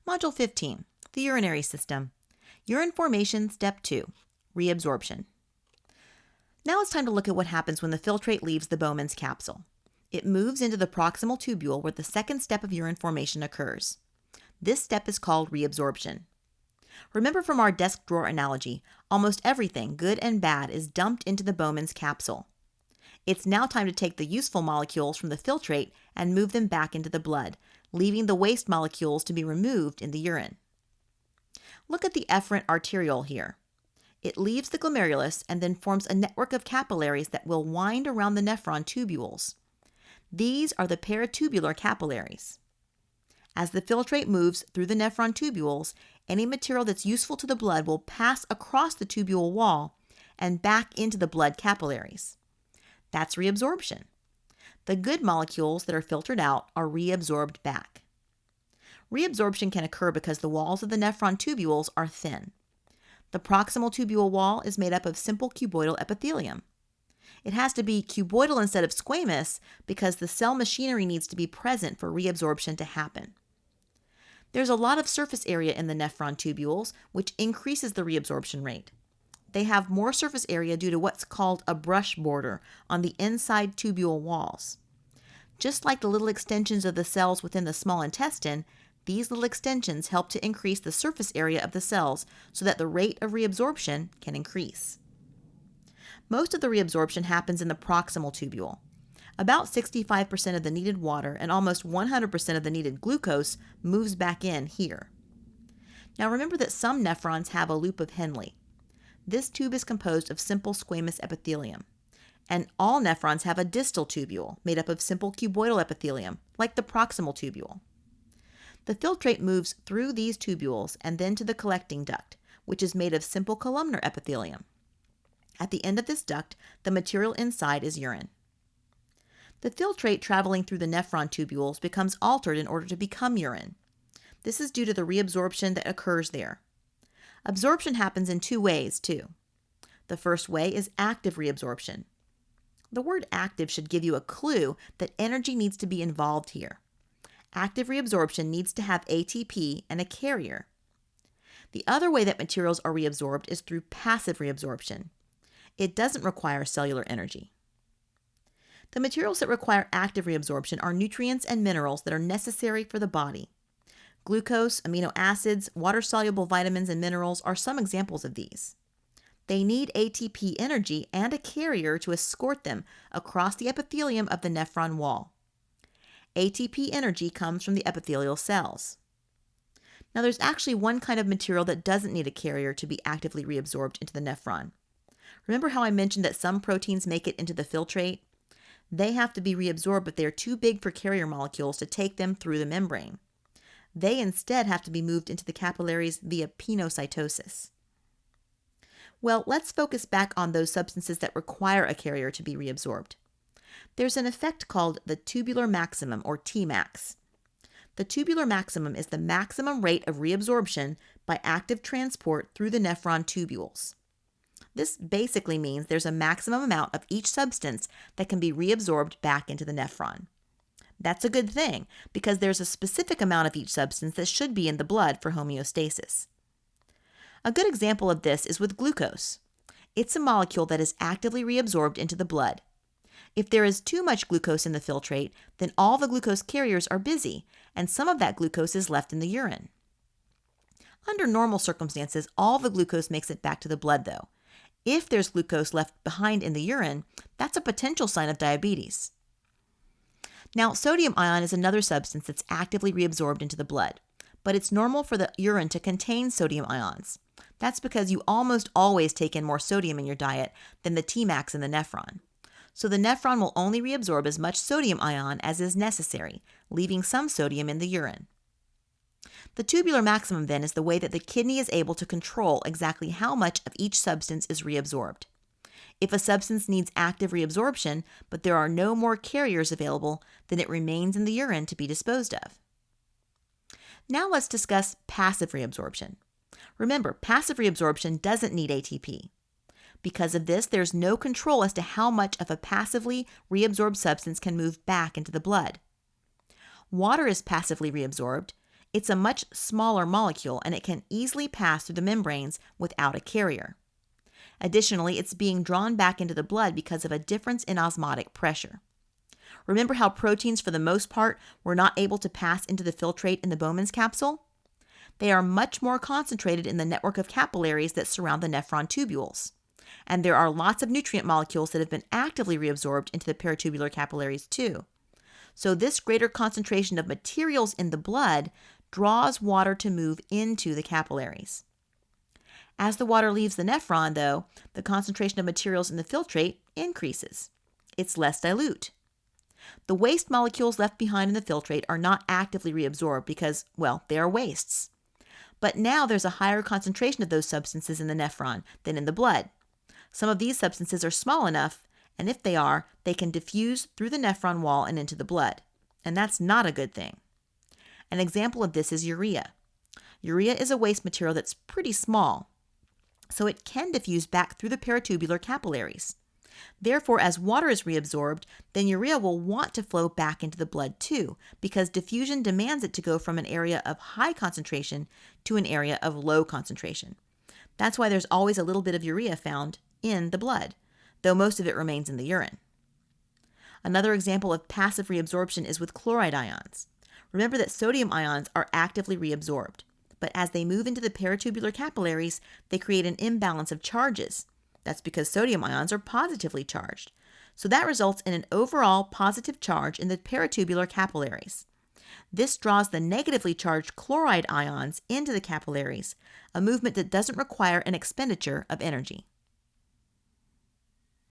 Module 15, the urinary system. Urine formation, step 2, reabsorption. Now it's time to look at what happens when the filtrate leaves the Bowman's capsule. It moves into the proximal tubule where the second step of urine formation occurs. This step is called reabsorption. Remember from our desk drawer analogy, almost everything, good and bad, is dumped into the Bowman's capsule. It's now time to take the useful molecules from the filtrate and move them back into the blood, leaving the waste molecules to be removed in the urine. Look at the efferent arteriole here. It leaves the glomerulus and then forms a network of capillaries that will wind around the nephron tubules. These are the peritubular capillaries. As the filtrate moves through the nephron tubules, any material that's useful to the blood will pass across the tubule wall and back into the blood capillaries. That's reabsorption. The good molecules that are filtered out are reabsorbed back. Reabsorption can occur because the walls of the nephron tubules are thin. The proximal tubule wall is made up of simple cuboidal epithelium. It has to be cuboidal instead of squamous because the cell machinery needs to be present for reabsorption to happen. There's a lot of surface area in the nephron tubules, which increases the reabsorption rate. They have more surface area due to what's called a brush border on the inside tubule walls. Just like the little extensions of the cells within the small intestine, these little extensions help to increase the surface area of the cells so that the rate of reabsorption can increase. Most of the reabsorption happens in the proximal tubule. About 65% of the needed water and almost 100% of the needed glucose moves back in here. Now remember that some nephrons have a loop of Henle. This tube is composed of simple squamous epithelium. And all nephrons have a distal tubule made up of simple cuboidal epithelium, like the proximal tubule. The filtrate moves through these tubules and then to the collecting duct, which is made of simple columnar epithelium. At the end of this duct, the material inside is urine. The filtrate traveling through the nephron tubules becomes altered in order to become urine. This is due to the reabsorption that occurs there. Absorption happens in two ways, too. The first way is active reabsorption. The word active should give you a clue that energy needs to be involved here. Active reabsorption needs to have ATP and a carrier. The other way that materials are reabsorbed is through passive reabsorption. It doesn't require cellular energy. The materials that require active reabsorption are nutrients and minerals that are necessary for the body. Glucose, amino acids, water-soluble vitamins, and minerals are some examples of these. They need ATP energy and a carrier to escort them across the epithelium of the nephron wall. ATP energy comes from the epithelial cells. Now there's actually one kind of material that doesn't need a carrier to be actively reabsorbed into the nephron. Remember how I mentioned that some proteins make it into the filtrate? They have to be reabsorbed, but they're too big for carrier molecules to take them through the membrane. They instead have to be moved into the capillaries via pinocytosis. Well, let's focus back on those substances that require a carrier to be reabsorbed. There's an effect called the tubular maximum, or Tmax. The tubular maximum is the maximum rate of reabsorption by active transport through the nephron tubules. This basically means there's a maximum amount of each substance that can be reabsorbed back into the nephron. That's a good thing, because there's a specific amount of each substance that should be in the blood for homeostasis. A good example of this is with glucose. It's a molecule that is actively reabsorbed into the blood. If there is too much glucose in the filtrate, then all the glucose carriers are busy, and some of that glucose is left in the urine. Under normal circumstances, all the glucose makes it back to the blood, though. If there's glucose left behind in the urine, that's a potential sign of diabetes. Now, sodium ion is another substance that's actively reabsorbed into the blood, but it's normal for the urine to contain sodium ions. That's because you almost always take in more sodium in your diet than the Tmax in the nephron. So the nephron will only reabsorb as much sodium ion as is necessary, leaving some sodium in the urine. The tubular maximum then is the way that the kidney is able to control exactly how much of each substance is reabsorbed. If a substance needs active reabsorption, but there are no more carriers available, then it remains in the urine to be disposed of. Now let's discuss passive reabsorption. Remember, passive reabsorption doesn't need ATP. Because of this, there's no control as to how much of a passively reabsorbed substance can move back into the blood. Water is passively reabsorbed. It's a much smaller molecule and it can easily pass through the membranes without a carrier. Additionally, it's being drawn back into the blood because of a difference in osmotic pressure. Remember how proteins, for the most part, were not able to pass into the filtrate in the Bowman's capsule? They are much more concentrated in the network of capillaries that surround the nephron tubules. And there are lots of nutrient molecules that have been actively reabsorbed into the peritubular capillaries too. So this greater concentration of materials in the blood draws water to move into the capillaries. As the water leaves the nephron, though, the concentration of materials in the filtrate increases. It's less dilute. The waste molecules left behind in the filtrate are not actively reabsorbed because, well, they are wastes. But now there's a higher concentration of those substances in the nephron than in the blood. Some of these substances are small enough, and if they are, they can diffuse through the nephron wall and into the blood. And that's not a good thing. An example of this is urea. Urea is a waste material that's pretty small, so it can diffuse back through the peritubular capillaries. Therefore, as water is reabsorbed, then urea will want to flow back into the blood too, because diffusion demands it to go from an area of high concentration to an area of low concentration. That's why there's always a little bit of urea found in the blood, though most of it remains in the urine. Another example of passive reabsorption is with chloride ions. Remember that sodium ions are actively reabsorbed, but as they move into the peritubular capillaries, they create an imbalance of charges. That's because sodium ions are positively charged. So that results in an overall positive charge in the peritubular capillaries. This draws the negatively charged chloride ions into the capillaries, a movement that doesn't require an expenditure of energy.